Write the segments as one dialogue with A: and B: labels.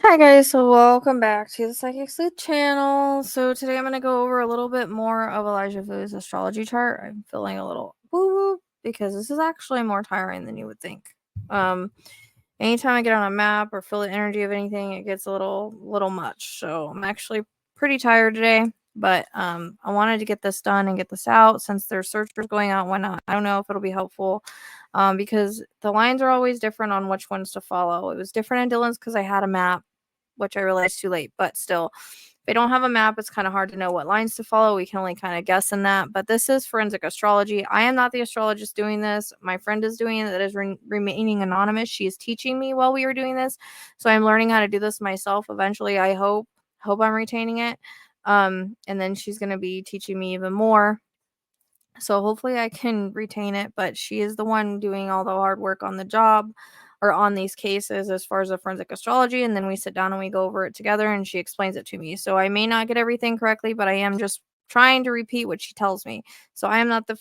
A: Hi guys, so welcome back to the Psychic Sleuth channel. So today I'm going to go over a little bit more of Elijah Vu's astrology chart. I'm feeling a little woo-woo because this is actually more tiring than you would think. Anytime I get on a map or feel the energy of anything, it gets a little much. So I'm actually pretty tired today, but I wanted to get this done and get this out since there's searchers going out and whatnot. I don't know if it'll be helpful. Because the lines are always different on which ones to follow. It was different in Dylan's because I had a map, which I realized too late, but still, if I don't have a map, it's kind of hard to know what lines to follow. We can only kind of guess in that, but this is forensic astrology. I am not the astrologist doing this. My friend is doing it that is remaining anonymous. She is teaching me while we are doing this, so I'm learning how to do this myself. Eventually, I hope I'm retaining it, and then she's going to be teaching me even more. So hopefully I can retain it, but she is the one doing all the hard work on the job or on these cases as far as the forensic astrology. And then we sit down and we go over it together and she explains it to me. So I may not get everything correctly, but I am just trying to repeat what she tells me. So I am not the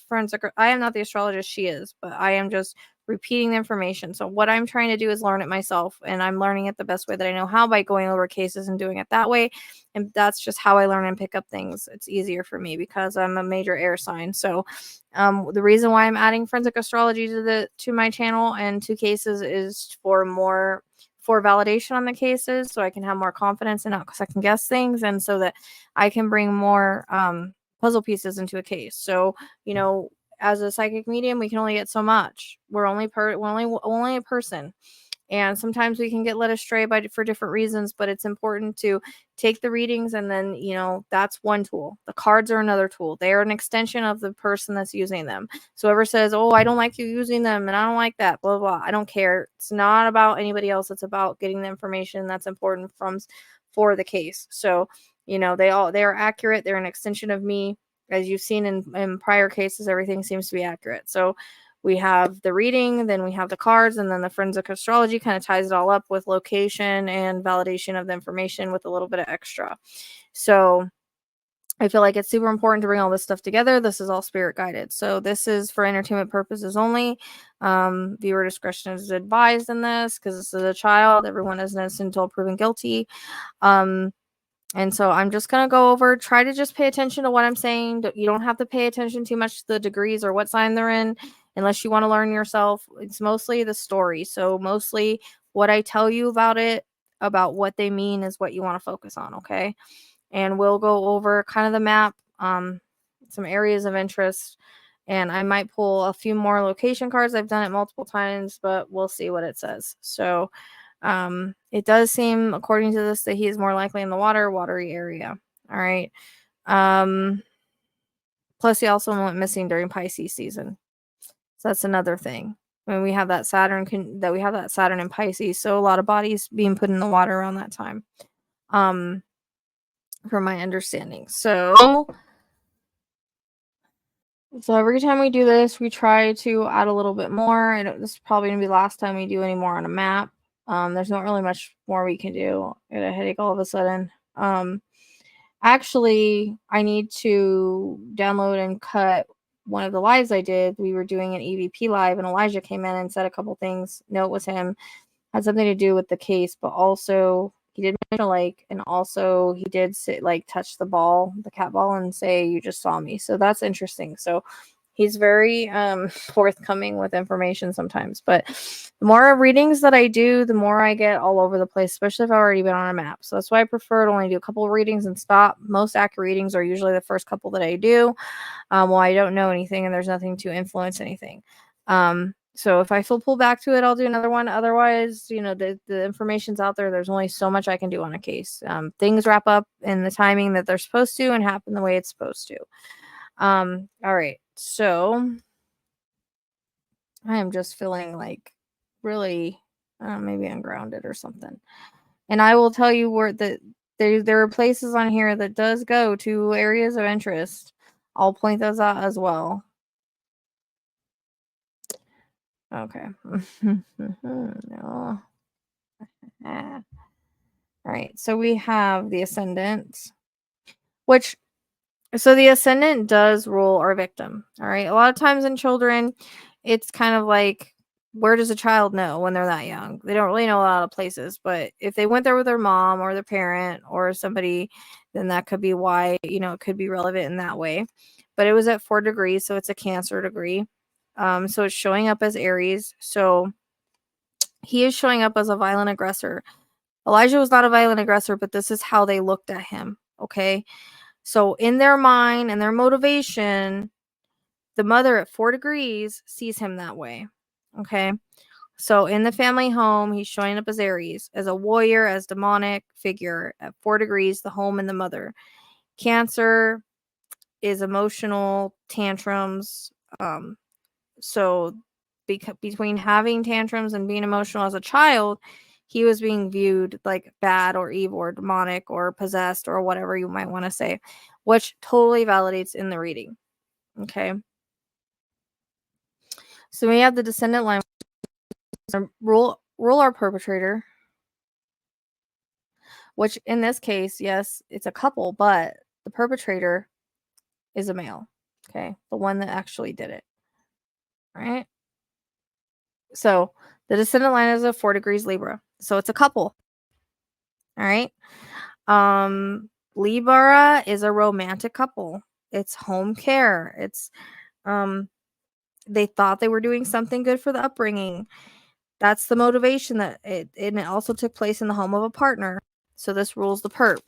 A: astrologist she is, but I am just repeating the information. So what I'm trying to do is learn it myself, and I'm learning it the best way that I know how by going over cases and doing it that way. And that's just how I learn and pick up things. It's easier for me because I'm a major air sign. So the reason why I'm adding forensic astrology to my channel and to cases is for validation on the cases, so I can have more confidence and not second guess things, and so that I can bring more puzzle pieces into a case. So, as a psychic medium, we can only get so much. We're only a person. And sometimes we can get led astray for different reasons, but it's important to take the readings, and then, that's one tool. The cards are another tool. They are an extension of the person that's using them. So whoever says, oh, I don't like you using them and I don't like that, blah, blah, blah, I don't care. It's not about anybody else. It's about getting the information that's important for the case. So, they are accurate. They're an extension of me. As you've seen in prior cases, everything seems to be accurate. So we have the reading, then we have the cards, and then the forensic astrology kind of ties it all up with location and validation of the information with a little bit of extra. So I feel like it's super important to bring all this stuff together. This is all spirit guided. So this is for entertainment purposes only. Viewer discretion is advised in this because this is a child. Everyone is innocent until proven guilty. And so I'm just going to go over, try to just pay attention to what I'm saying. You don't have to pay attention too much to the degrees or what sign they're in unless you want to learn yourself. It's mostly the story. So mostly what I tell you about what they mean is what you want to focus on, okay? And we'll go over kind of the map, some areas of interest, and I might pull a few more location cards. I've done it multiple times, but we'll see what it says. So it does seem, according to this, that he is more likely in the watery area. All right. Plus, he also went missing during Pisces season, so that's another thing. When we have that Saturn in Pisces, so a lot of bodies being put in the water around that time. From my understanding, so every time we do this, we try to add a little bit more. This is probably gonna be the last time we do any more on a map. There's not really much more we can do. I got a headache all of a sudden. Actually, I need to download and cut one of the lives I did. We were doing an EVP live, and Elijah came in and said a couple things. No, it was him. Had something to do with the case, but also he did mention a lake, and also he did touch the cat ball, and say, "You just saw me." So that's interesting. So he's very forthcoming with information sometimes. But the more readings that I do, the more I get all over the place, especially if I've already been on a map. So that's why I prefer to only do a couple of readings and stop. Most accurate readings are usually the first couple that I do. Well, I don't know anything and there's nothing to influence anything. So if I feel pulled back to it, I'll do another one. Otherwise, the information's out there. There's only so much I can do on a case. Things wrap up in the timing that they're supposed to and happen the way it's supposed to. All right. So I am just feeling like really, maybe ungrounded or something. And I will tell you where there are places on here that does go to areas of interest. I'll point those out as well. Okay. No. All right. So we have the ascendant, so the ascendant does rule our victim. All right. A lot of times in children, it's kind of like where does a child know when they're that young? They don't really know a lot of places, but if they went there with their mom or their parent or somebody, then that could be why, it could be relevant in that way. But it was at 4 degrees, so it's a Cancer degree. So it's showing up as Aries. So he is showing up as a violent aggressor. Elijah was not a violent aggressor, but this is how they looked at him. Okay. So in their mind and their motivation, the mother at 4 degrees sees him that way. Okay. So in the family home, he's showing up as Aries, as a warrior, as demonic figure at 4 degrees, the home and the mother. Cancer is emotional tantrums. So between having tantrums and being emotional as a child, he was being viewed like bad or evil or demonic or possessed or whatever you might want to say, which totally validates in the reading. Okay. So we have the descendant line. Rule our perpetrator, which in this case, yes, it's a couple, but the perpetrator is a male. Okay. The one that actually did it. Right. So the descendant line is a 4 degrees Libra. So it's a couple. All right. Libra is a romantic couple. It's home care. It's they thought they were doing something good for the upbringing. That's the motivation that and it also took place in the home of a partner. So this rules the perp.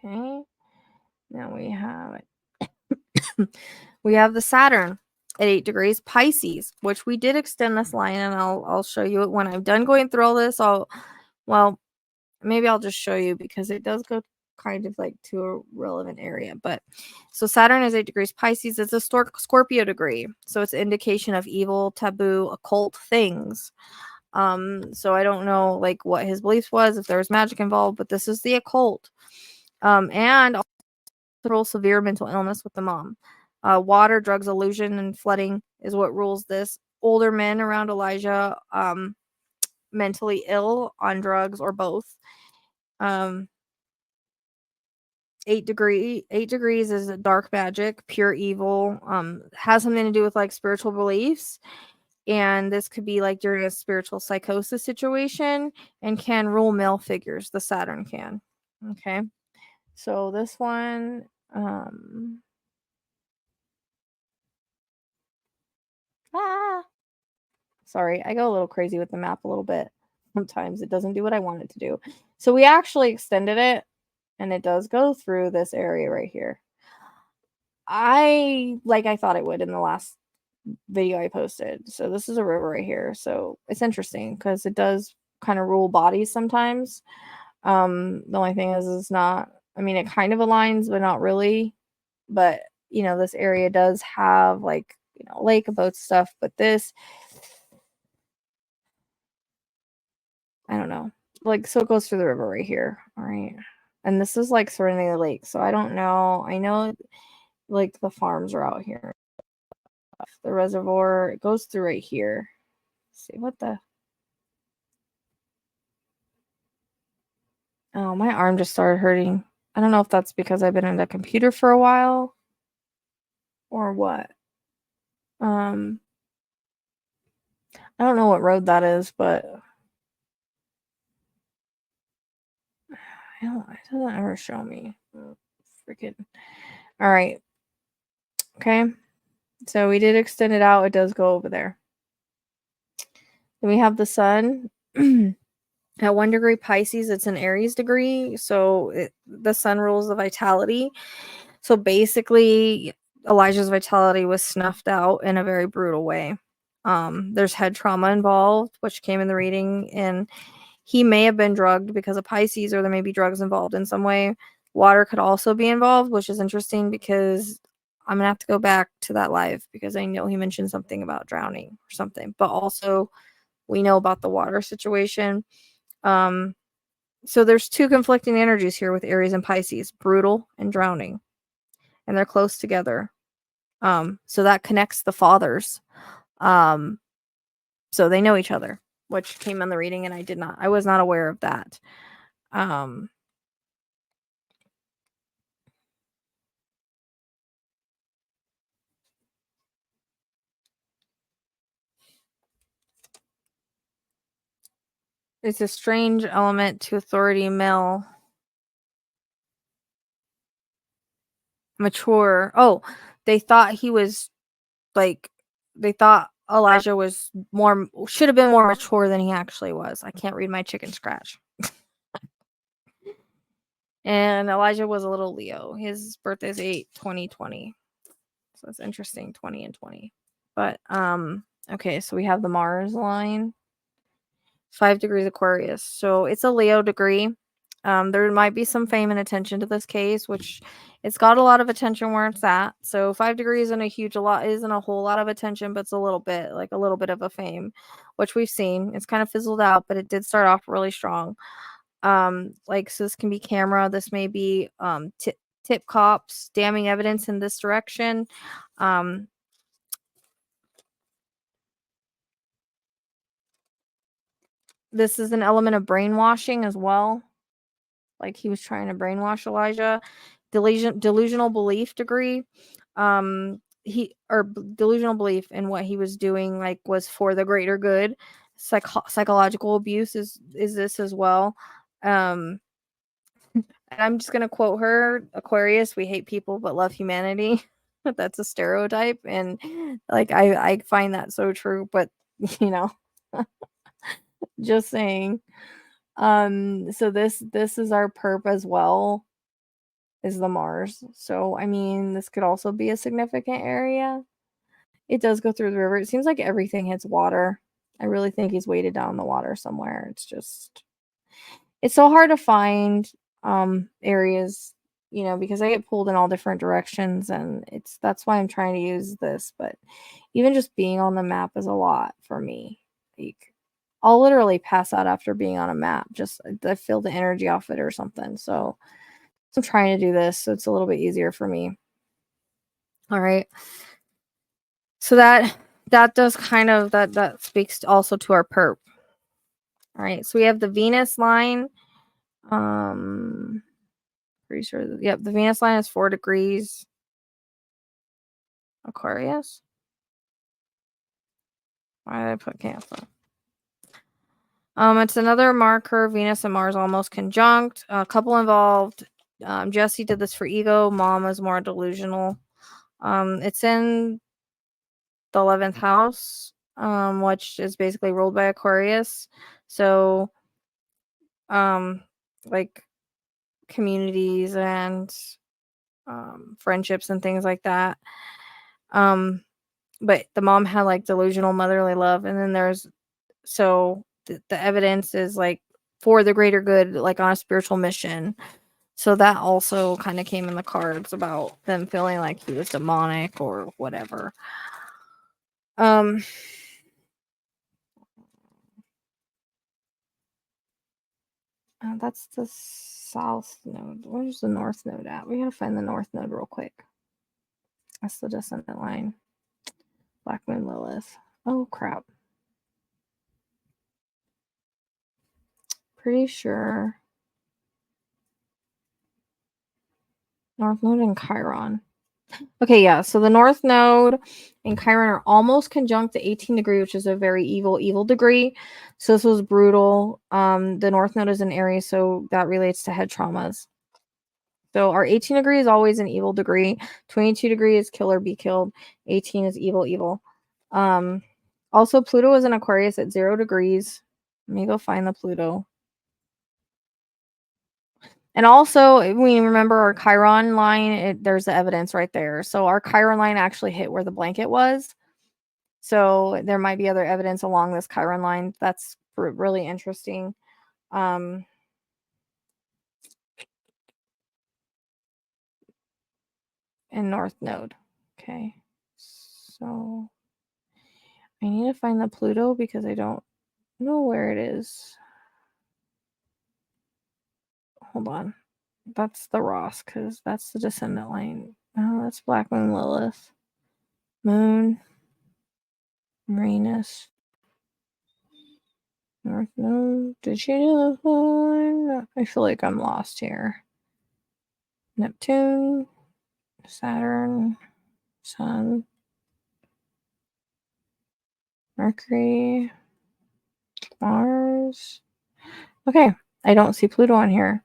A: Okay. Now we have the Saturn at 8 degrees Pisces, which we did extend this line, and I'll show you it when I'm done going through all this. Maybe I'll just show you because it does go kind of like to a relevant area. But so Saturn is 8 degrees Pisces. It's a Scorpio degree, so it's an indication of evil, taboo, occult things. So I don't know like what his beliefs was, if there was magic involved, but this is the occult. And also severe mental illness with the mom. Water, drugs, illusion, and flooding is what rules this. Older men around Elijah, mentally ill on drugs or both. 8 degrees is dark magic, pure evil. Has something to do with like spiritual beliefs. And this could be like during a spiritual psychosis situation and can rule male figures. The Saturn can. Okay. So this one, sorry, I go a little crazy with the map a little bit. Sometimes it doesn't do what I want it to do. So we actually extended it and it does go through this area right here. I thought it would in the last video I posted. So this is a river right here. So it's interesting because it does kind of rule bodies sometimes. The only thing is it's not, I mean, it kind of aligns, but not really. But, this area does have like, lake of boat stuff, but this, I don't know. Like, so it goes through the river right here. All right. And this is like surrounding the lake. So I don't know. I know like the farms are out here. The reservoir, it goes through right here. Let's see what the. Oh, my arm just started hurting. I don't know if that's because I've been on the computer for a while or what. I don't know what road that is, but it doesn't ever show me. Freaking. All right. Okay. So we did extend it out. It does go over there. Then we have the sun. At 1 degree Pisces, it's an Aries degree. So the sun rules the vitality. So basically, Elijah's vitality was snuffed out in a very brutal way. There's head trauma involved, which came in the reading, and he may have been drugged because of Pisces, or there may be drugs involved in some way. Water could also be involved, which is interesting because I'm gonna have to go back to that live because I know he mentioned something about drowning or something. But also, we know about the water situation. So there's two conflicting energies here with Aries and Pisces, brutal and drowning, and they're close together. So that connects the fathers. So they know each other, which came in the reading, and I was not aware of that. It's a strange element to authority, male. Mature. Oh, they thought he was like, they thought Elijah was should have been more mature than he actually was. I can't read my chicken scratch. And Elijah was a little Leo. His birthday is 8/20/20. So it's interesting, 20 and 20. But okay, so we have the Mars line. 5 degrees Aquarius. So it's a Leo degree. There might be some fame and attention to this case, which it's got a lot of attention where it's at. So 5 degrees isn't a whole lot of attention, but it's a little bit of a fame, which we've seen. It's kind of fizzled out, but it did start off really strong. So this can be camera. This may be tip cops, damning evidence in this direction. This is an element of brainwashing as well. Like he was trying to brainwash Elijah. Delusional belief degree. Delusional belief in what he was doing, like, was for the greater good. Psychological abuse is this as well. And I'm just gonna quote her, Aquarius, we hate people but love humanity. That's a stereotype, and like I find that so true, but you know, just saying. So this is our perp as well, is the Mars. So I mean, this could also be a significant area. It does go through the river. It seems like everything hits water. I really think he's weighted down the water somewhere. It's so hard to find areas, because I get pulled in all different directions, and that's why I'm trying to use this. But even just being on the map is a lot for me. Like, I'll literally pass out after being on a map. Just I feel the energy off it or something. So I'm trying to do this so it's a little bit easier for me. All right. So that does kind of that speaks also to our perp. All right. So we have the Venus line. Pretty sure. Yep, the Venus line is 4 degrees Aquarius. Why did I put Cancer? It's another marker. Venus and Mars almost conjunct. A couple involved. Jesse did this for ego. Mom was more delusional. It's in the 11th house, which is basically ruled by Aquarius. So, like communities and friendships and things like that. But the mom had like delusional motherly love, and then the evidence is like for the greater good, like on a spiritual mission. So that also kind of came in the cards about them feeling like he was demonic or whatever. That's the south node. Where's the north node at? We gotta find the north node real quick. That's the descendant line. Black Moon Lilith. Oh crap. Pretty sure North Node and Chiron. Okay, yeah. So the North Node and Chiron are almost conjunct at 18 degree, which is a very evil degree. So this was brutal. The North Node is in Aries, so that relates to head traumas. So our 18 degree is always an evil degree. 22 degree is kill or be killed. 18 is evil. Also Pluto is in Aquarius at 0 degrees. Let me go find the Pluto. And also, we remember our Chiron line, there's the evidence right there. So our Chiron line actually hit where the blanket was. So there might be other evidence along this Chiron line. That's really interesting. And North Node. Okay. So I need to find the Pluto because I don't know where it is. Hold on. That's the Ross, because that's the descendant line. Oh, that's Black Moon Lilith. Moon. Uranus. North Node. Did she do the one? I feel like I'm lost here. Neptune. Saturn. Sun. Mercury. Mars. Okay, I don't see Pluto on here.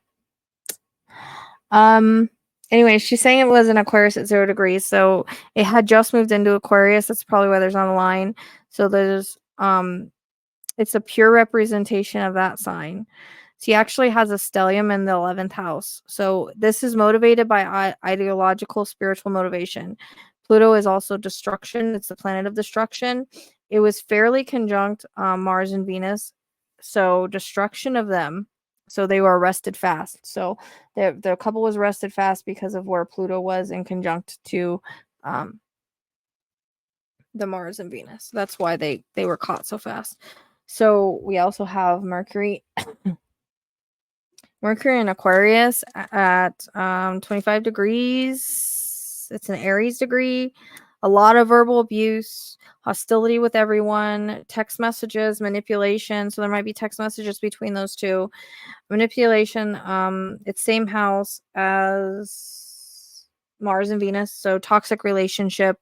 A: Anyway, she's saying it was in Aquarius at 0 degrees, so it had just moved into Aquarius. That's probably why there's not a line. So there's it's a pure representation of that sign. She actually has a stellium in the 11th house. So this is motivated by ideological spiritual motivation. Pluto is also destruction. It's the planet of destruction. It was fairly conjunct Mars and Venus. So destruction of them. So they were arrested fast. So the couple was arrested fast because of where Pluto was in conjunct to the Mars and Venus. That's why they were caught so fast. So we also have Mercury in Aquarius at 25 degrees. It's an Aries degree. A lot of verbal abuse, hostility with everyone, text messages, manipulation. So there might be text messages between those two. Manipulation, it's same house as Mars and Venus. So toxic relationship.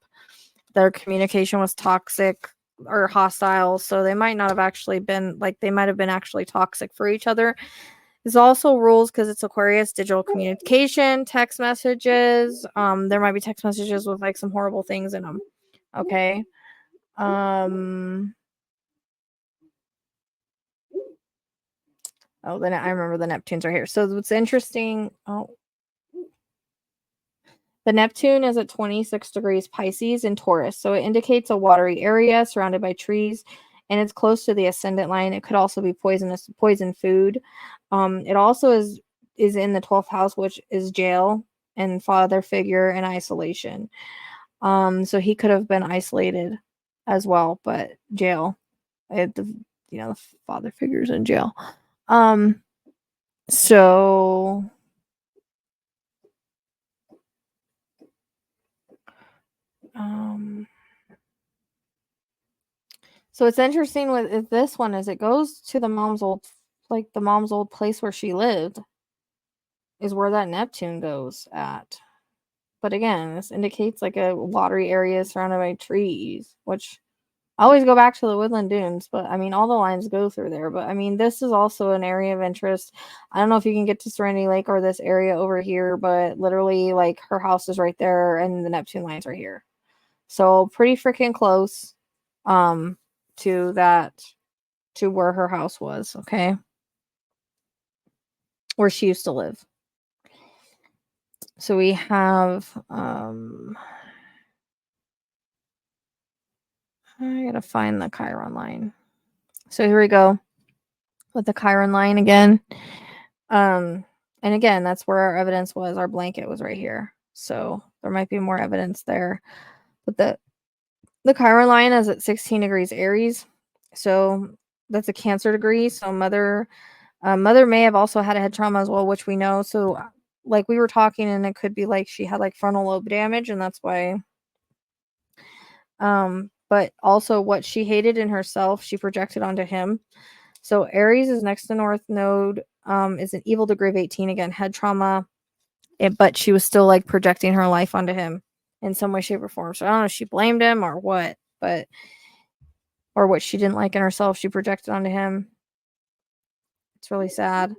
A: Their communication was toxic or hostile. So they might not have actually been like, they might have been actually toxic for each other. There's also rules because it's Aquarius, digital communication, text messages. There might be text messages with like some horrible things in them. Okay. Oh, then I remember the Neptunes are here. So what's interesting, the Neptune is at 26 degrees Pisces in Taurus. So it indicates a watery area surrounded by trees, and it's close to the ascendant line. It could also be poison food. It also is in the 12th house, which is jail and father figure and isolation. So he could have been isolated as well, but jail. The father figures in jail. So So it's interesting with this one is it goes to the mom's old place where she lived is where that Neptune goes at. But again, this indicates like a watery area surrounded by trees, which I always go back to the woodland dunes, but I mean all the lines go through there. But I mean this is also an area of interest. I don't know if you can get to Serenity Lake or this area over here, but literally like her house is right there and the Neptune lines are here. So pretty freaking close to that to where her house was, okay? Where she used to live. So we have I gotta find the Chiron line. So here we go with the Chiron line again. And again, that's where our evidence was. Our blanket was right here. So there might be more evidence there. But the Chiron line is at 16 degrees Aries. So that's a Cancer degree. So mother may have also had a head trauma as well, which we know. So like we were talking, and it could be like she had like frontal lobe damage, and that's why. But also what she hated in herself, she projected onto him. So Aries is next to North Node. Is an evil degree of 18, again, head trauma. But she was still like projecting her life onto him in some way, shape, or form. So I don't know if she blamed him or what, or what she didn't like in herself, she projected onto him. It's really sad.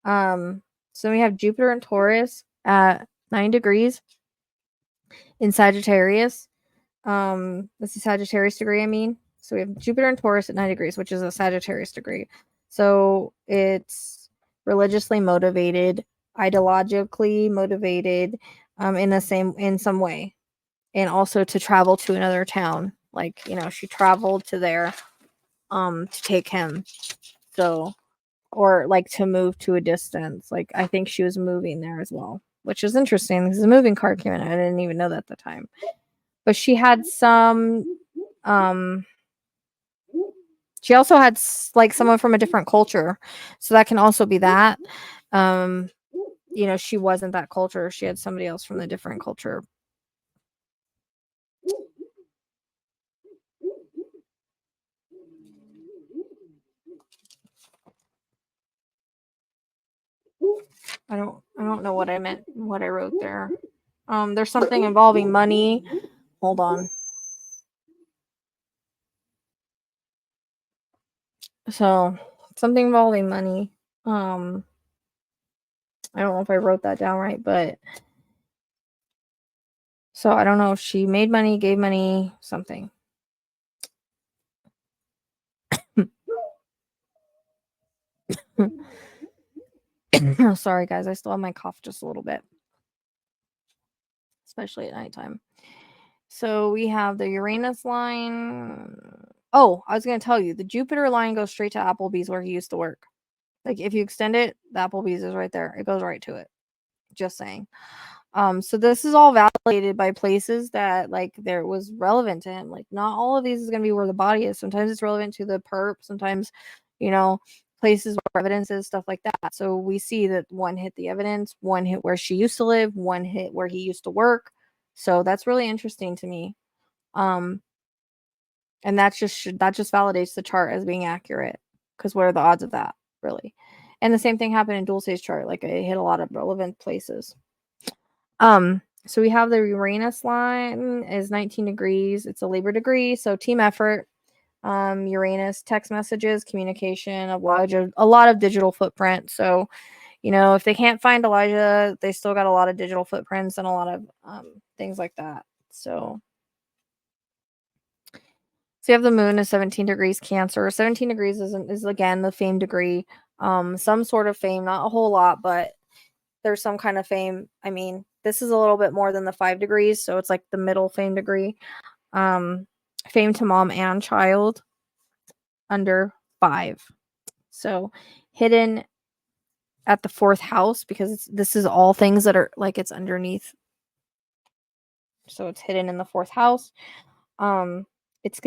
A: So we have Jupiter and Taurus at 9 degrees in Sagittarius. This is Sagittarius degree, I mean. So we have Jupiter and Taurus at 9 degrees, which is a Sagittarius degree. So it's religiously motivated, ideologically motivated, in some way. And also to travel to another town. Like, she traveled to there to take him. So, or like to move to a distance. Like I think she was moving there as well, which is interesting because the moving card came in. I didn't even know that at the time. But she had some she also had like someone from a different culture. So that can also be that. She wasn't that culture. She had somebody else from the different culture. I don't know what I meant, what I wrote there. There's something involving money. Hold on. So something involving money. I don't know if I wrote that down right, but so I don't know if she made money, gave money, something. Sorry, guys. I still have my cough just a little bit, especially at nighttime. So we have the Uranus line. Oh, I was going to tell you, the Jupiter line goes straight to Applebee's where he used to work. Like, if you extend it, the Applebee's is right there. It goes right to it. Just saying. So this is all validated by places that, like, there was relevant to him. Like, not all of these is going to be where the body is. Sometimes it's relevant to the perp. Sometimes, places where evidence is, stuff like that. So we see that one hit the evidence, one hit where she used to live, one hit where he used to work. So that's really interesting to me. And that just validates the chart as being accurate. Because what are the odds of that, really? And the same thing happened in Dulce's chart. Like, it hit a lot of relevant places. So we have the Uranus line is 19 degrees. It's a Libra degree, so team effort. Uranus, text messages, communication, a lot of digital footprint. So, if they can't find Elijah, they still got a lot of digital footprints and a lot of things like that. So you have the moon is 17 degrees Cancer. 17 degrees is again the fame degree. Some sort of fame, not a whole lot, but there's some kind of fame. I mean, this is a little bit more than the 5 degrees, so it's like the middle fame degree. Fame to mom and child under 5. So hidden at the 4th house, because this is all things that are like it's underneath. So it's hidden in the 4th house. It's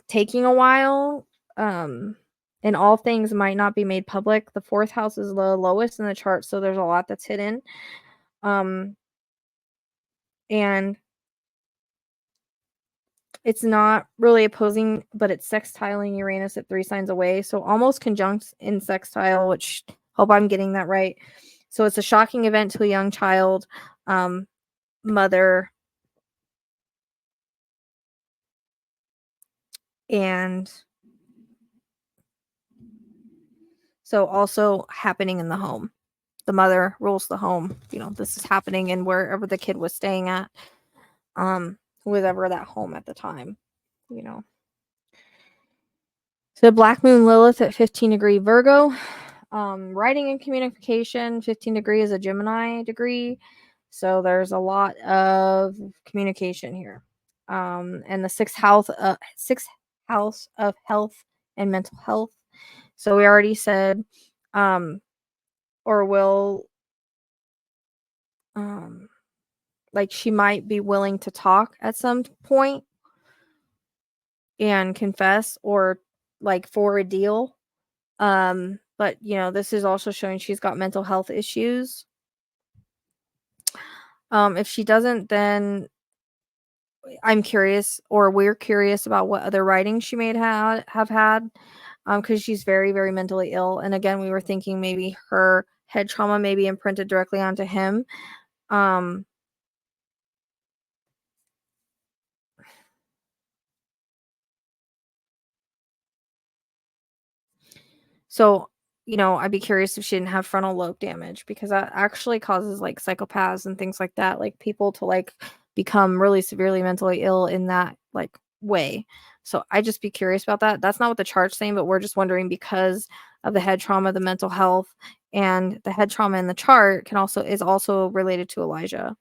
A: taking a while. And all things might not be made public. The 4th house is the lowest in the chart, so there's a lot that's hidden. And it's not really opposing, but it's sextiling Uranus at 3 signs away. So almost conjunct in sextile, which hope I'm getting that right. So it's a shocking event to a young child, mother, and so also happening in the home. The mother rules the home. This is happening in wherever the kid was staying at, whoever that home at the time. So Black Moon Lilith at 15 degree Virgo. Writing and communication, 15 degree is a Gemini degree. So there's a lot of communication here. And the sixth house of health and mental health. So we already said, or will, like, she might be willing to talk at some point and confess, or like for a deal. But this is also showing she's got mental health issues. If she doesn't, then I'm curious, or we're curious about what other writings she may have had, because she's very, very mentally ill. And again, we were thinking maybe her head trauma may be imprinted directly onto him. So, I'd be curious if she didn't have frontal lobe damage, because that actually causes like psychopaths and things like that, like people to like become really severely mentally ill in that like way. So I just be curious about that. That's not what the chart's saying, but we're just wondering because of the head trauma, the mental health, and the head trauma in the chart is also related to Elijah.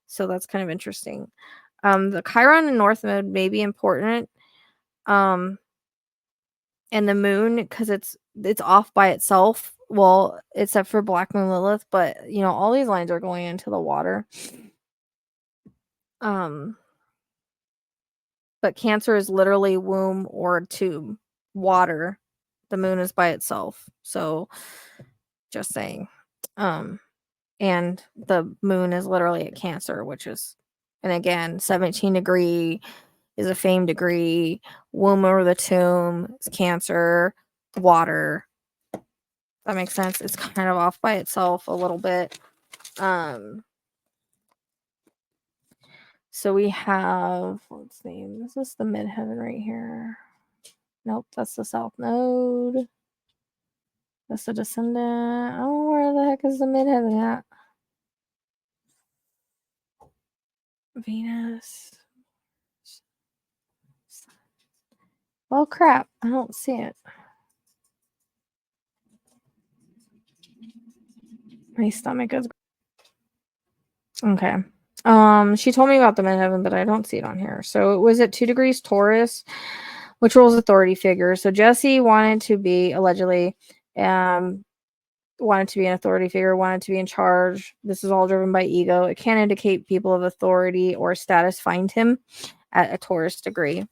A: So that's kind of interesting. The Chiron and North Node may be important. And the moon, because it's off by itself, well, except for Black Moon Lilith, but all these lines are going into the water. But Cancer is literally womb or tube, water. The moon is by itself, so just saying. And the moon is literally at Cancer, which is, and again, 17 degree is a fame degree. Womb or the tomb is Cancer, water. That makes sense. It's kind of off by itself a little bit. So we have, let's see, is this the midheaven right here? Nope, that's the south node. That's the descendant. Oh, where the heck is the midheaven at? Venus. Oh crap, I don't see it. My stomach is okay. She told me about the midheaven, but I don't see it on here. So it was at 2 degrees Taurus, which rules authority figures. So Jesse wanted to be allegedly wanted to be an authority figure, wanted to be in charge. This is all driven by ego. It can indicate people of authority or status find him at a Taurus degree.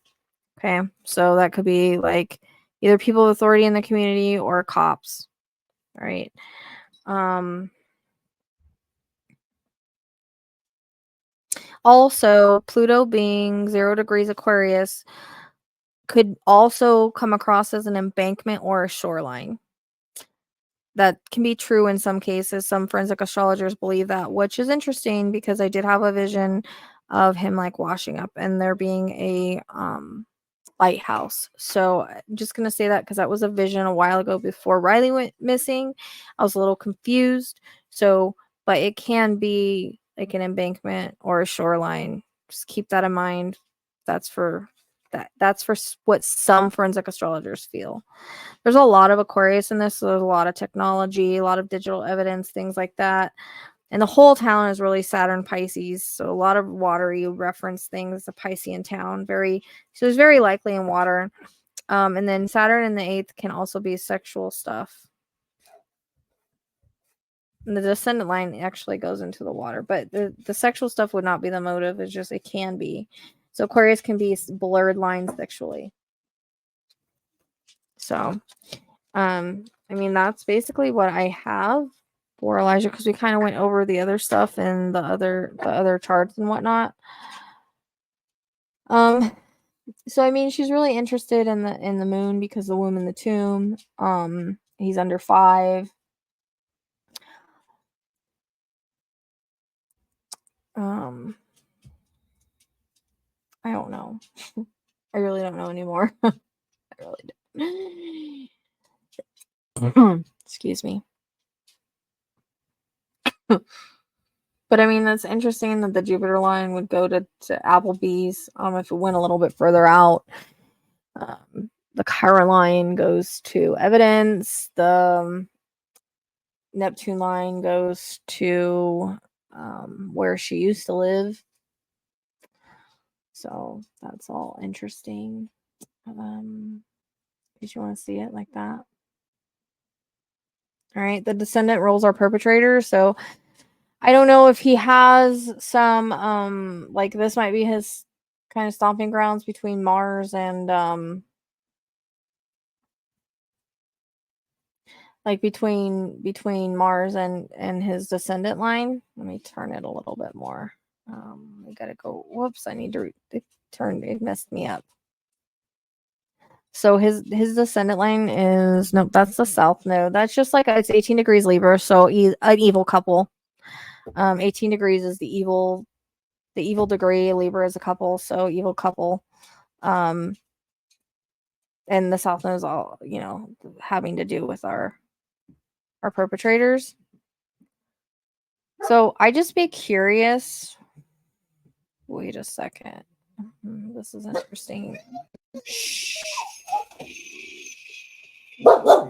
A: Okay, so that could be like either people of authority in the community or cops, right? Also, Pluto being 0 degrees Aquarius could also come across as an embankment or a shoreline. That can be true in some cases. Some forensic astrologers believe that, which is interesting because I did have a vision of him like washing up and there being a lighthouse. So I'm just going to say that because that was a vision a while ago before Riley went missing. I was a little confused. So, but it can be like an embankment or a shoreline. Just keep that in mind. That's for what some forensic astrologers feel. There's a lot of Aquarius in this. So there's a lot of technology, a lot of digital evidence, things like that. And the whole town is really Saturn Pisces. So a lot of watery reference things, the Piscean town. So it's very likely in water. And then Saturn in the 8th can also be sexual stuff. And the descendant line actually goes into the water, but the sexual stuff would not be the motive. It's just it can be. So Aquarius can be blurred lines sexually. So, I mean, that's basically what I have for Elijah because we kind of went over the other stuff and the other charts and whatnot. So I mean, she's really interested in the moon because the womb in the tomb. He's under 5. I don't know. I really don't know anymore. I really don't. Excuse me. But I mean, that's interesting that the Jupiter line would go to Applebee's. If it went a little bit further out, the Chiron line goes to evidence. The Neptune line goes to where she used to live. So that's all interesting. If you want to see it like that. All right, the descendant roles are perpetrator. So I don't know if he has some like this might be his kind of stomping grounds between Mars and like between Mars and his descendant line. Let me turn it a little bit more. We gotta go. Whoops! I need to turn. It messed me up. So his descendant line is nope. That's the south node. That's just like it's 18 degrees Libra. So an evil couple. 18 degrees is the evil degree. Libra is a couple. So evil couple. And the south node is all having to do with our perpetrators. So I just be curious. Wait a second. This is interesting. All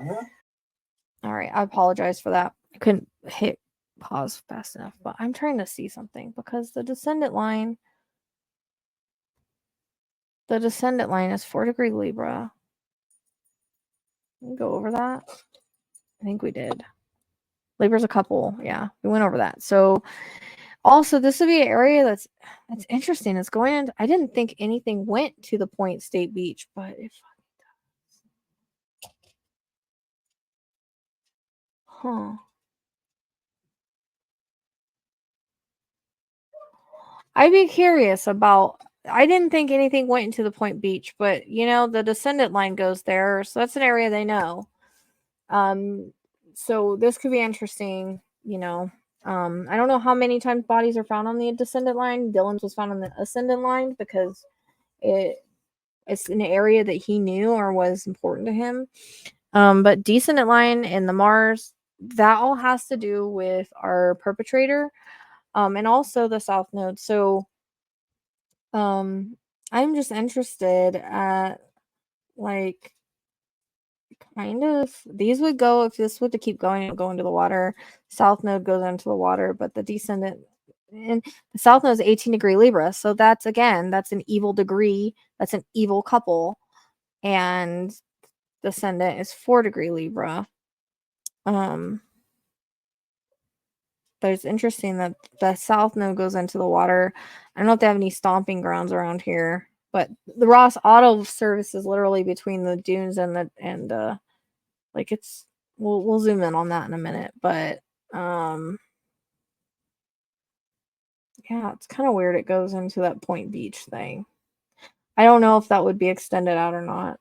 A: right, I apologize for that. I couldn't hit pause fast enough, but I'm trying to see something because the descendant line is 4 degree Libra. Can we go over that? I think we did. Libra's a couple. Yeah, we went over that. So also this would be an area that's interesting. It's going in. I didn't think anything went to the Point State Beach, but if I'd be curious about. I didn't think anything went into the Point Beach, but the descendant line goes there, so that's an area they know. So this could be interesting. I don't know how many times bodies are found on the descendant line. Dylan's was found on the ascendant line because it's an area that he knew or was important to him. But descendant line and the Mars, that all has to do with our perpetrator, and also the South Node. So, I'm just interested at like kind of these would go if this would to keep going and go into the water. South Node goes into the water, but the descendant and the South Node is 18-degree Libra. So that's again, that's an evil degree. That's an evil couple, and descendant is 4-degree Libra. But it's interesting that the South Node goes into the water. I don't know if they have any stomping grounds around here, but the Ross Auto Service is literally between the dunes and like it's we'll zoom in on that in a minute, but yeah, it's kind of weird it goes into that Point Beach thing. I don't know if that would be extended out or not.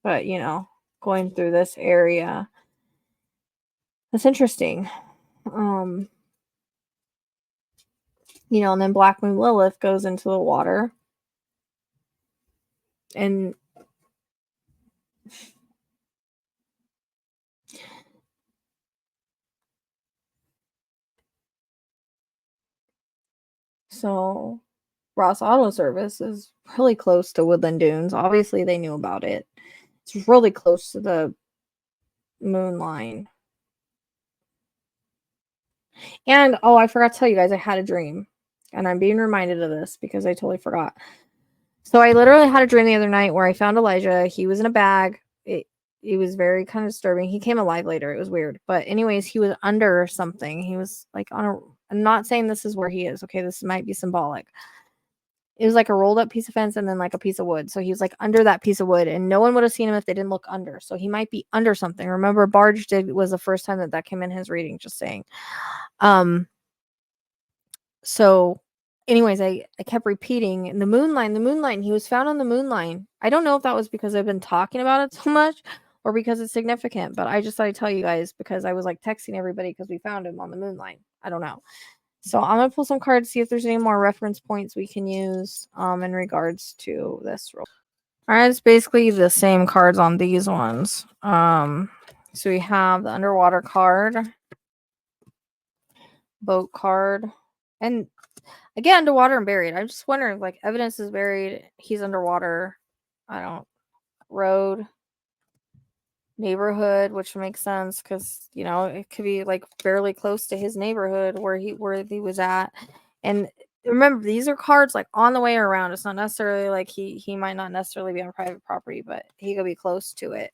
A: But you know, going through this area, that's interesting. You know, and then Black Moon Lilith goes into the water. And so Ross Auto Service is really close to Woodland Dunes. Obviously, they knew about it. It's really close to the moon line. And oh, I forgot to tell you guys, I had a dream. And I'm being reminded of this because I totally forgot. So I literally had a dream the other night where I found Elijah. He was in a bag. It was very kind of disturbing. He came alive later. It was weird. But anyways, he was under something. He was like on a I'm not saying this is where he is. Okay, this might be symbolic. It was like a rolled up piece of fence and then like a piece of wood. So he was like under that piece of wood and no one would have seen him if they didn't look under. So he might be under something. Remember, Barge was the first time that came in his reading, just saying. So anyways, I kept repeating the moon line, he was found on the moon line. I don't know if that was because I've been talking about it so much or because it's significant, but I just thought I'd tell you guys because I was like texting everybody because we found him on the moon line. I don't know. So I'm gonna pull some cards, see if there's any more reference points we can use in regards to this role. All right, it's basically the same cards on these ones. So we have the underwater card, boat card, and again, underwater and buried. I'm just wondering, like, evidence is buried. He's underwater. I don't. Road. Neighborhood, which makes sense because, you know, it could be, like, fairly close to his neighborhood where he was at. And remember, these are cards, like, on the way around. It's not necessarily, like, he might not necessarily be on private property, but he could be close to it.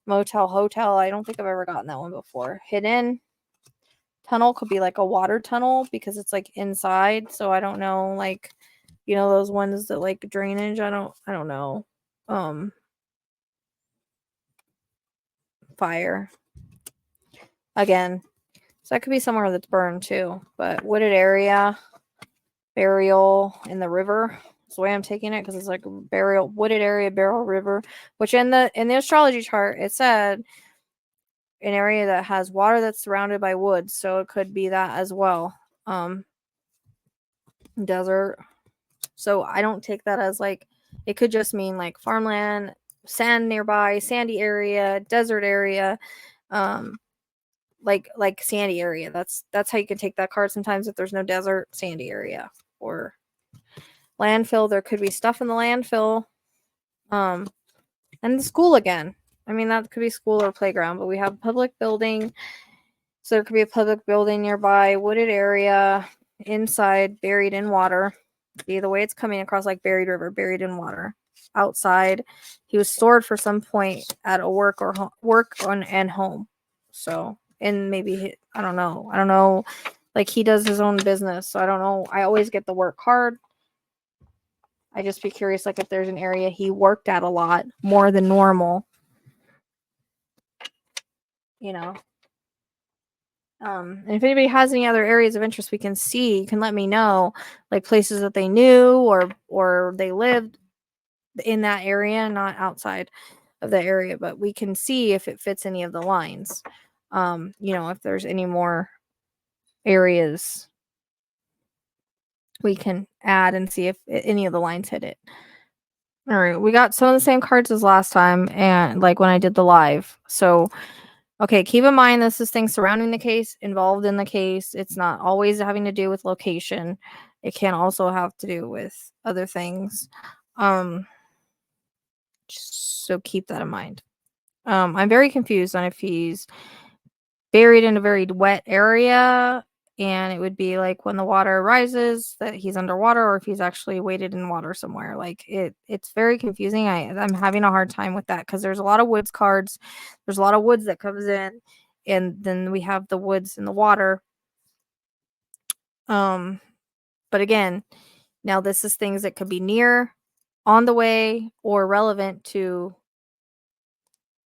A: Motel, hotel. I don't think I've ever gotten that one before. Hidden. Tunnel could be like a water tunnel because it's like inside, so I don't know, like, you know, those ones that like drainage. I don't know. Fire again, so that could be somewhere that's burned too, but wooded area, burial in the river is the way I'm taking it because it's like burial, wooded area, burial, river, which in the astrology chart it said an area that has water that's surrounded by woods, so it could be that as well. Desert. So I don't take that as like, it could just mean like farmland, sand nearby, sandy area, desert area, like sandy area. That's how you can take that card sometimes if there's no desert, sandy area. Or landfill, there could be stuff in the landfill. And the school again. I mean, that could be school or playground, but we have public building. So there could be a public building nearby, wooded area, inside, buried in water. See the way it's coming across, like buried river, buried in water. Outside, he was stored for some point at a work or and home. So, and maybe I don't know. Like he does his own business, so I don't know. I always get the work card. I just be curious, like if there's an area he worked at a lot more than normal, you know. And if anybody has any other areas of interest we can see, you can let me know, like places that they knew or they lived in that area, not outside of the area, but we can see if it fits any of the lines. You know, if there's any more areas we can add and see if any of the lines hit it. All right, we got some of the same cards as last time, and like when I did the live. So, okay, keep in mind this is things surrounding the case, involved in the case. It's not always having to do with location. It can also have to do with other things. So keep that in mind. I'm very confused on if he's buried in a very wet area, and it would be like when the water rises that he's underwater, or if he's actually weighted in water somewhere. Like it's very confusing. I'm having a hard time with that because there's a lot of woods cards. There's a lot of woods that comes in, and then we have the woods in the water. But again, now this is things that could be near, on the way, or relevant to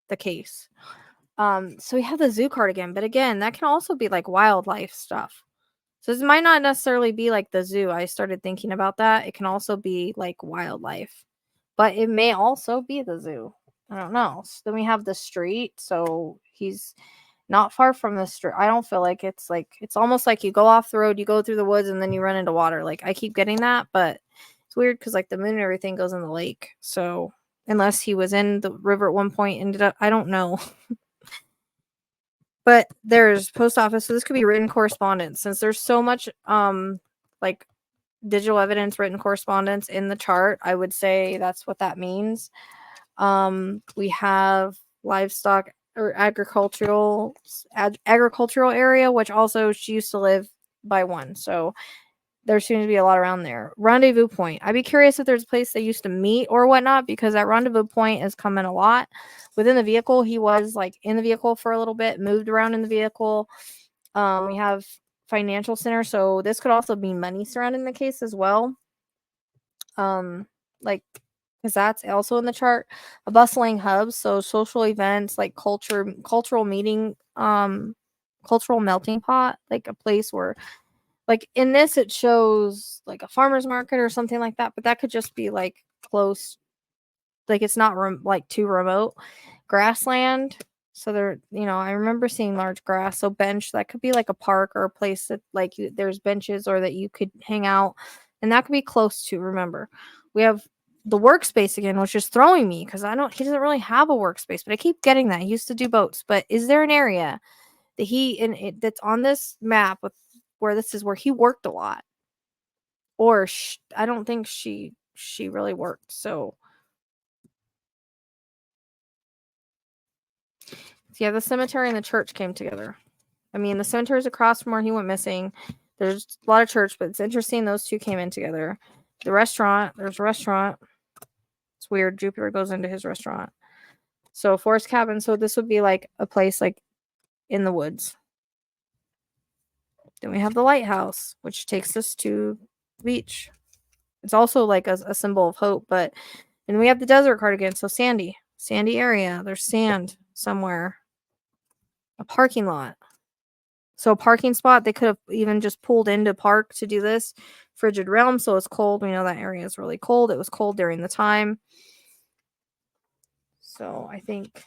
A: the case. So we have the zoo card again, but again, that can also be like wildlife stuff. So this might not necessarily be like the zoo. I started thinking about that. It can also be like wildlife, but it may also be the zoo. I don't know. So then we have the street. So he's not far from the street. I don't feel like it's almost like you go off the road, you go through the woods, and then you run into water. Like I keep getting that, but it's weird because like the moon and everything goes in the lake. So unless he was in the river at one point, ended up, I don't know. But there's post office, so this could be written correspondence since there's so much like digital evidence, written correspondence in the chart. I would say that's what that means. We have livestock or agricultural area, which also she used to live by one. So there seems to be a lot around there. Rendezvous point. I'd be curious if there's a place they used to meet or whatnot, because that rendezvous point is coming a lot. Within the vehicle, he was like in the vehicle for a little bit, moved around in the vehicle. We have financial center, so this could also be money surrounding the case as well. Like because that's also in the chart. A bustling hub, so social events like cultural meeting, cultural melting pot, like a place where, like in this it shows like a farmer's market or something like that, but that could just be like close, like it's not like too remote. Grassland, so there, I remember seeing large grass. So bench, that could be like a park or a place that like there's benches or that you could hang out, and that could be close to. Remember, we have the workspace again, which is throwing me because he doesn't really have a workspace, but I keep getting that he used to do boats. But is there an area that that's on this map with where this is where he worked a lot, or I don't think she really worked. So yeah, the cemetery and the church came together. I mean, the cemetery is across from where he went missing. There's a lot of church, but it's interesting those two came in together. The restaurant, there's a restaurant. It's weird. Jupiter goes into his restaurant. So forest cabin. So this would be like a place like in the woods. Then we have the lighthouse, which takes us to the beach. It's also like a symbol of hope, but and we have the desert card again. So sandy area. There's sand somewhere. A parking lot. So a parking spot, they could have even just pulled into park to do this. Frigid realm, so it's cold. We know that area is really cold. It was cold during the time. So I think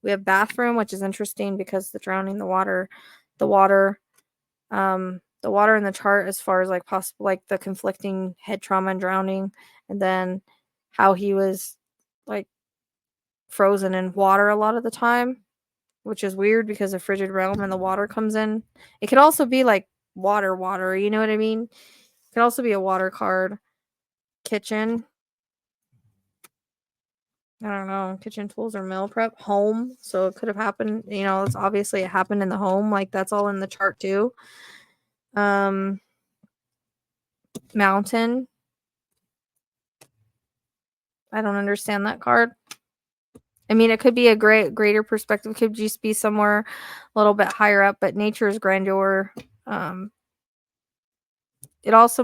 A: we have bathroom, which is interesting because the drowning, the water in the chart as far as like possible, like the conflicting head trauma and drowning, and then how he was like frozen in water a lot of the time, which is weird because the frigid realm and the water comes in. It could also be like water, you know what I mean? It could also be a water card. Kitchen. I don't know. Kitchen tools or meal prep. Home. So it could have happened, it's obviously it happened in the home. Like that's all in the chart too. Mountain. I don't understand that card. I mean, it could be a greater perspective. It could just be somewhere a little bit higher up, but nature's grandeur. It also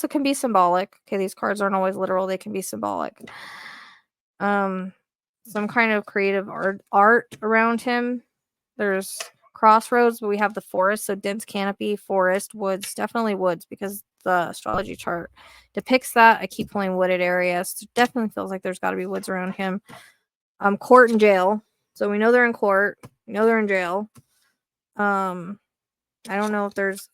A: can be symbolic. Okay, these cards aren't always literal. They can be symbolic. Some kind of creative art around him. There's crossroads, but we have the forest, so dense canopy, forest, woods, definitely woods because the astrology chart depicts that. I keep pulling wooded areas. It definitely feels like there's got to be woods around him. Court and jail. So we know they're in court. We know they're in jail. I don't know if there's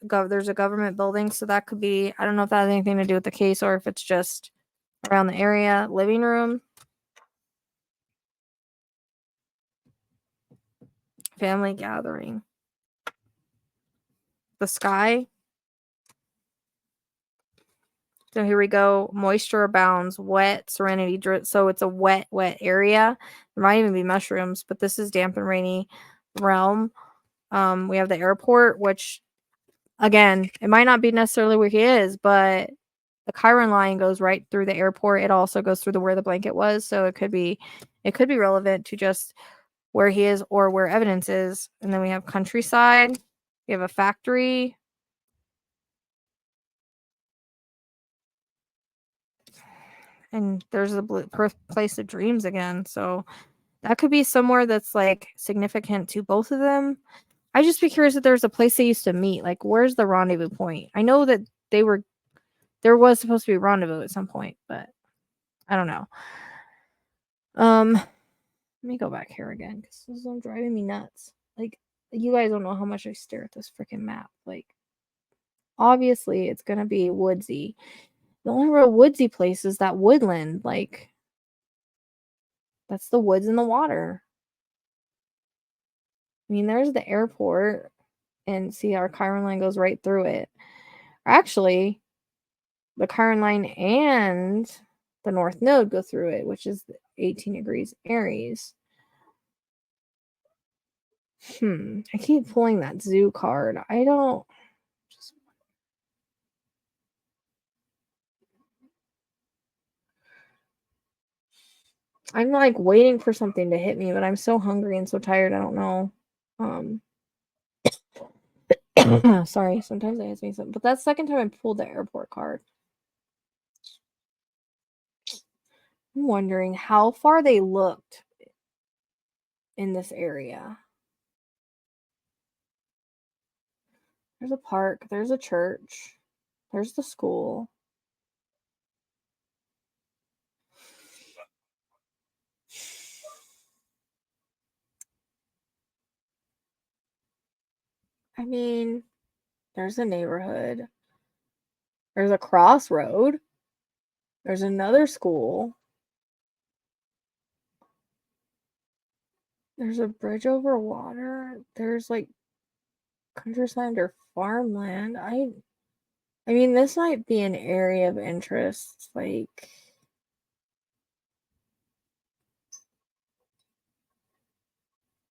A: a government building, so that could be. I don't know if that has anything to do with the case or if it's just around the area. Living room. Family gathering. The sky. So here we go. Moisture abounds. Wet. Serenity. So it's a wet area. There might even be mushrooms, but this is damp and rainy realm. We have the airport, which, again, it might not be necessarily where he is, but the Chiron line goes right through the airport. It also goes through where the blanket was, so it could be relevant to just where he is or where evidence is. And then we have countryside. We have a factory. And there's the birthplace of dreams again. So that could be somewhere that's like significant to both of them. I just be curious if there's a place they used to meet. Like, where's the rendezvous point? I know that there was supposed to be a rendezvous at some point, but I don't know. Let me go back here again because this is driving me nuts. Like, you guys don't know how much I stare at this freaking map. Like, obviously, it's gonna be woodsy. The only real woodsy place is that woodland. Like, that's the woods and the water. I mean, there's the airport, and see, our Chiron line goes right through it. Actually, the Chiron line and the North Node go through it, which is 18 degrees Aries. I keep pulling that zoo card. I don't. I'm like waiting for something to hit me, but I'm so hungry and so tired. I don't know. Sorry, sometimes it hits me something. But that's the second time I pulled the airport card. I'm wondering how far they looked in this area. There's a park, there's a church, there's the school. I mean, there's a neighborhood. There's a crossroad. There's another school. There's a bridge over water. There's like countryside or farmland. I mean, this might be an area of interest. Like,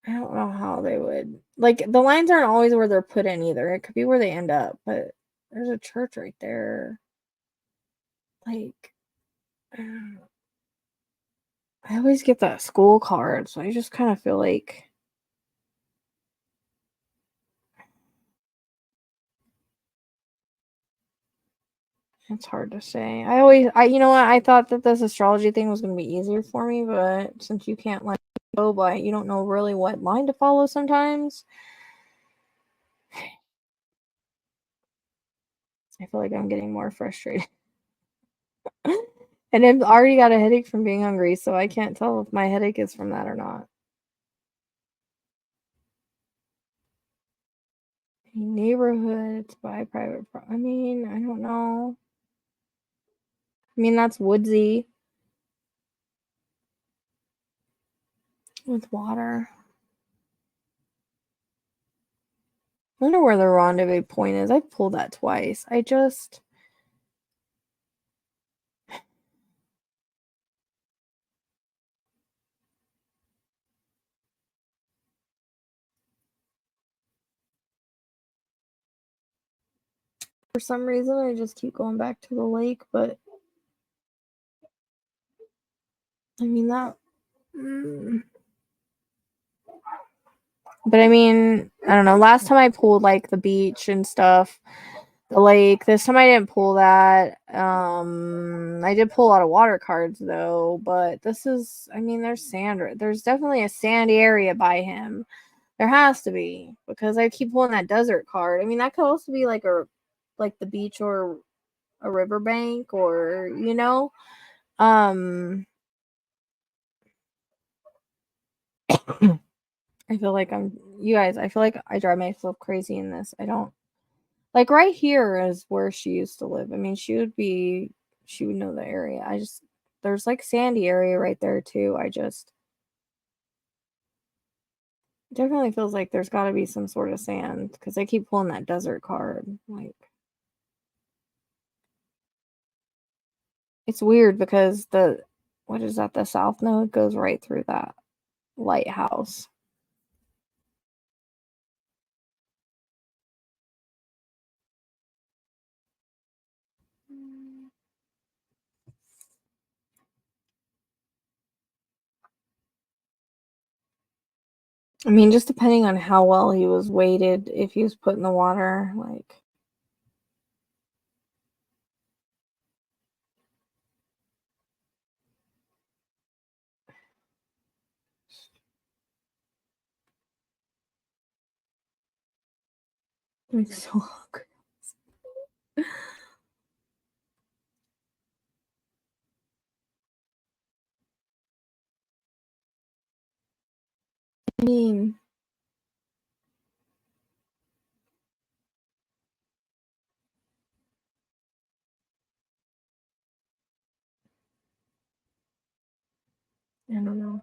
A: I don't know how they would. Like, the lines aren't always where they're put in either. It could be where they end up, but there's a church right there. Like, I always get that school card, so I just kind of feel like it's hard to say. You know what? I thought that this astrology thing was going to be easier for me, but since you can't like go by, you don't know really what line to follow sometimes. I feel like I'm getting more frustrated. And I've already got a headache from being hungry, so I can't tell if my headache is from that or not. A neighborhood to buy private I mean, I don't know. I mean, that's woodsy with water. I wonder where the rendezvous point is. I've pulled that twice. For some reason, I just keep going back to the lake, but I mean, that. But I mean, I don't know. Last time I pulled like the beach and stuff, the lake. This time I didn't pull that. I did pull a lot of water cards though, but this is, I mean, there's sand. There's definitely a sandy area by him. There has to be because I keep pulling that desert card. I mean, that could also be like the beach or a riverbank or I feel like I feel like I drive myself crazy in this. I don't like right here is where she used to live. I mean, she she would know the area. There's like sandy area right there too. It definitely feels like there's got to be some sort of sand because I keep pulling that desert card. Like, it's weird because what is that? The south node goes right through that lighthouse. I mean, just depending on how well he was weighted, if he was put in the water, like. I'm so hungry. I mean, I don't know.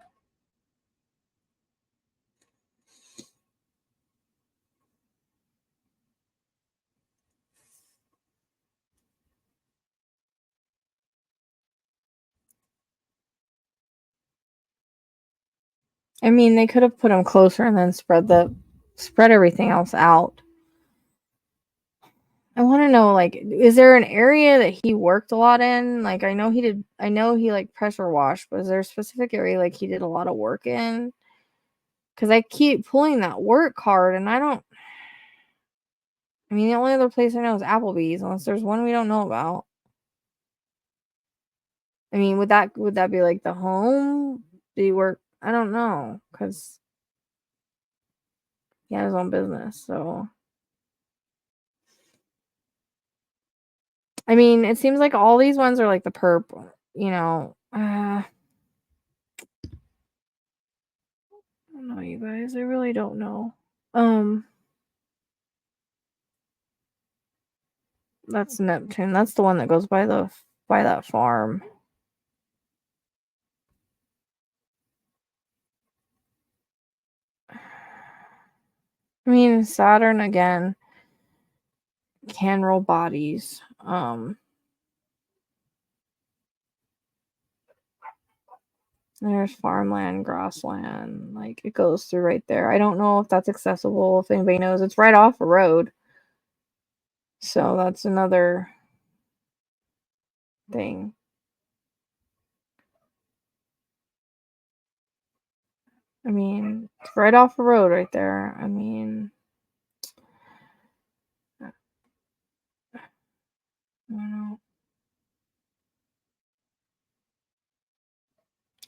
A: I mean, they could have put him closer and then spread everything else out. I want to know, like, is there an area that he worked a lot in? Like, I know he like pressure washed, but is there a specific area like he did a lot of work in? Because I keep pulling that work card and I mean, the only other place I know is Applebee's, unless there's one we don't know about. I mean, would that be like the home? Do you work? I don't know, because he had his own business, so. I mean, it seems like all these ones are like the perp, you know. I don't know, you guys. I really don't know. That's Neptune. That's the one that goes by that farm. I mean, Saturn again can roll bodies. There's farmland, grassland. Like, it goes through right there. I don't know if that's accessible. If anybody knows, it's right off a road. So that's another thing. I mean, it's right off the road right there. I mean, I don't know.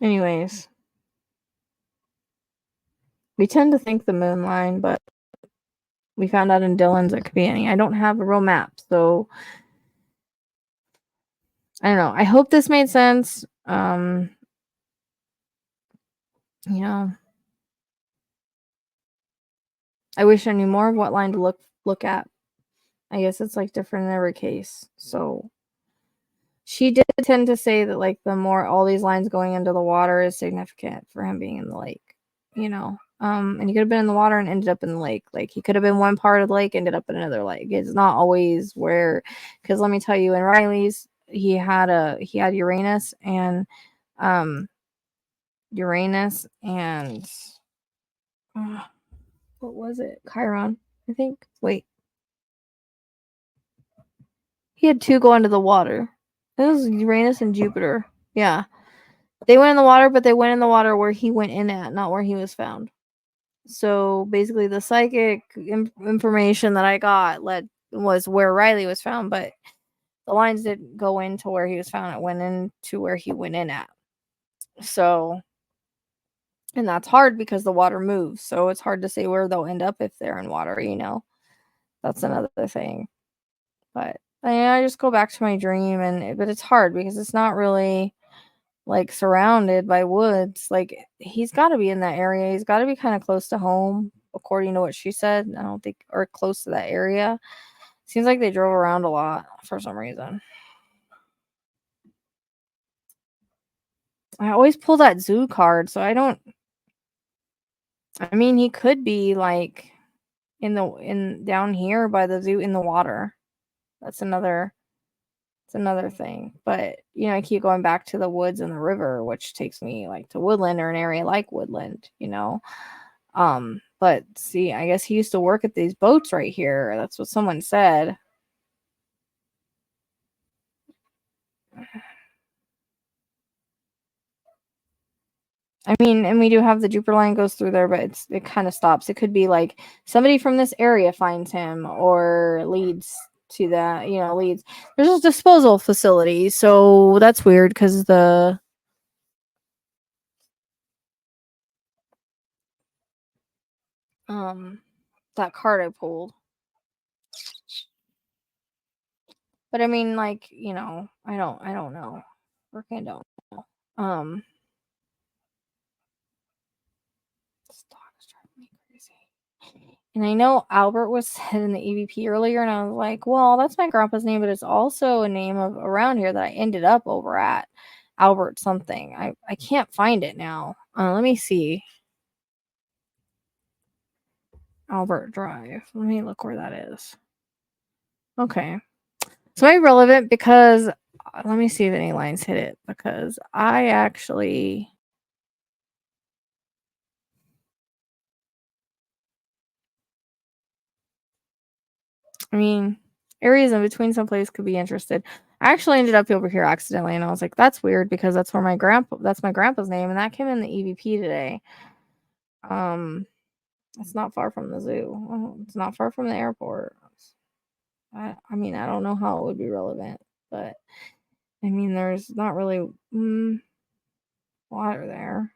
A: Anyways, we tend to think the moon line, but we found out in Dylan's it could be any. I don't have a real map, so I don't know. I hope this made sense. You know, I wish I knew more of what line to look at. I guess it's like different in every case. So she did tend to say that like the more all these lines going into the water is significant for him being in the lake, you know. And he could have been in the water and ended up in the lake. Like, he could have been one part of the lake, ended up in another lake. It's not always where, because let me tell you, in Riley's, he had Uranus and what was it? Chiron, I think. Wait. He had two go into the water. It was Uranus and Jupiter. Yeah. They went in the water, but they went in the water where he went in at, not where he was found. So basically, the psychic information that I got was where Riley was found, but the lines didn't go into where he was found. It went into where he went in at. So, and that's hard because the water moves. So it's hard to say where they'll end up if they're in water, you know. That's another thing. But I just go back to my dream, but it's hard because it's not really like surrounded by woods. Like, he's got to be in that area. He's got to be kind of close to home, according to what she said. I don't think, or close to that area. Seems like they drove around a lot for some reason. I always pull that zoo card, so I don't. I mean, he could be like in down here by the zoo in the water. That's another. It's another thing. But I keep going back to the woods and the river, which takes me like to woodland or an area like woodland. But see, I guess he used to work at these boats right here. That's what someone said. I mean, and we do have the Jupiter line goes through there, but it kind of stops. It could be like somebody from this area finds him or leads to that, leads. There's a disposal facility, so that's weird because that card I pulled. But I mean, like, I don't know. I don't know. This dog is driving me crazy. And I know Albert was said in the EVP earlier, and I was like, well, that's my grandpa's name, but it's also a name of around here that I ended up over at Albert something. I can't find it now. Let me see. Albert Drive. Let me look where that is. Okay. It's very relevant because let me see if any lines hit it because I actually. I mean, areas in between someplace could be interested. I actually ended up over here accidentally, and I was like, "That's weird," because that's my grandpa's name, and that came in the EVP today. It's not far from the zoo. It's not far from the airport. I mean, I don't know how it would be relevant, but I mean, there's not really water there.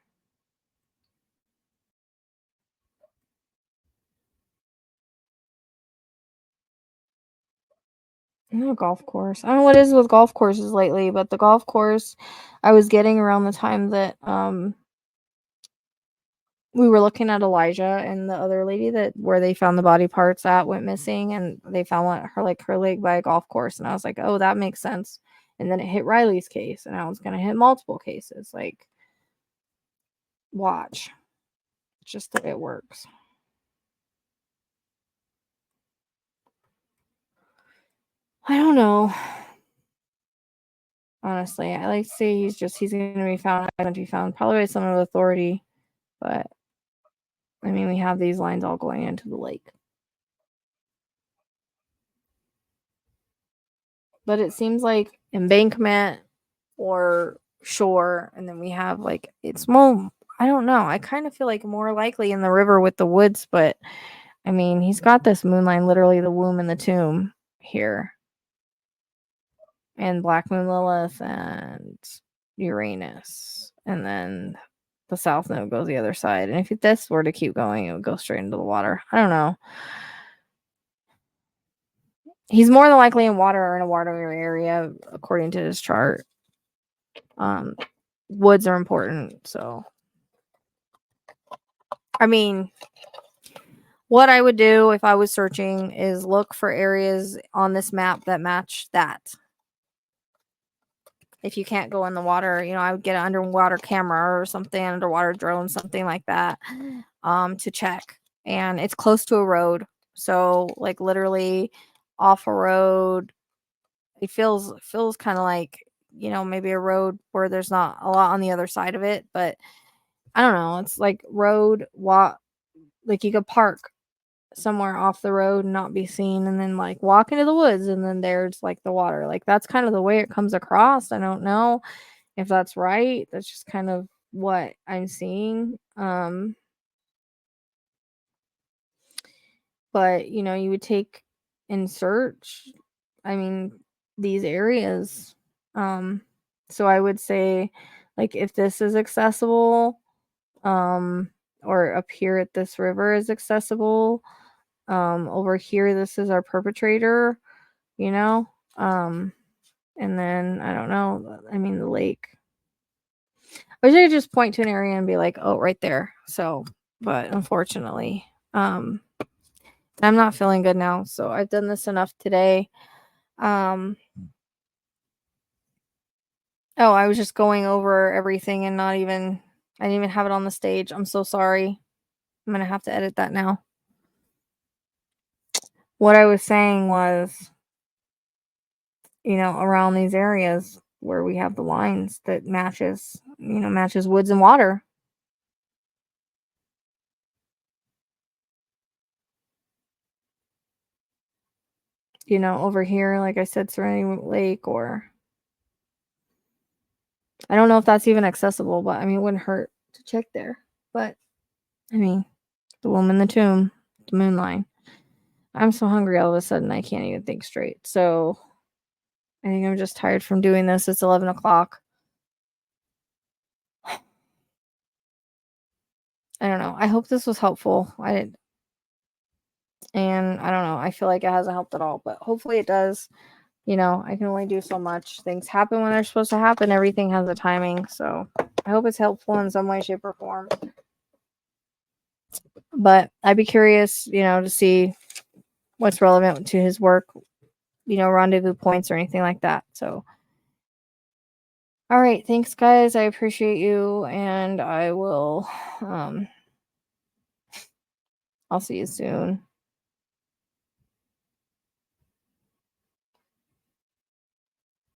A: No golf course. I don't know what is with golf courses lately, but the golf course I was getting around the time that we were looking at Elijah and the other lady that where they found the body parts at went missing, and they found her leg by a golf course, and I was like, oh, that makes sense. And then it hit Riley's case, and now it's gonna hit multiple cases. Like, watch, just the way it works. I don't know. Honestly, I like to say he's gonna be found. Going to be found probably by someone with authority, but I mean, we have these lines all going into the lake. But it seems like embankment or shore, and then we have like it's more. I don't know. I kind of feel like more likely in the river with the woods, but I mean, he's got this moon line, literally the womb and the tomb here, and Black Moon Lilith and Uranus, and then the south node goes the other side. And if this were to keep going, it would go straight into the water. I don't know. He's more than likely in water or in a watery area, according to his chart. Woods are important, so I mean, what I would do if I was searching is look for areas on this map that match that. If you can't go in the water, I would get an underwater camera or something, underwater drone, something like that, to check. And it's close to a road, so like literally off a road. It feels kind of like maybe a road where there's not a lot on the other side of it, but I don't know. It's like road walk, like you could park somewhere off the road and not be seen, and then like walk into the woods, and then there's like the water. Like that's kind of the way it comes across. I don't know if that's right. That's just kind of what I'm seeing. But you would take and search. I mean, these areas. So I would say, like, if this is accessible, or up here at this river is accessible, over here this is our perpetrator, you know, and then I don't know. I mean, the lake. I wish I could just point to an area and be like, oh, right there. So, but unfortunately, I'm not feeling good now. So I've done this enough today. Um, Oh, I was just going over everything and I didn't even have it on the stage. I'm so sorry. I'm gonna have to edit that now. What I was saying was, around these areas where we have the lines that matches woods and water. Over here, like I said, surrounding lake, or I don't know if that's even accessible, but I mean, it wouldn't hurt to check there. But I mean, the woman, the tomb, the moon line. I'm so hungry all of a sudden I can't even think straight. So I think I'm just tired from doing this. It's 11 o'clock. I don't know. I hope this was helpful. And I don't know. I feel like it hasn't helped at all, but hopefully it does. I can only do so much. Things happen when they're supposed to happen. Everything has a timing. So I hope it's helpful in some way, shape, or form. But I'd be curious, to see what's relevant to his work, rendezvous points or anything like that. So, all right. Thanks, guys. I appreciate you. And I'll see you soon.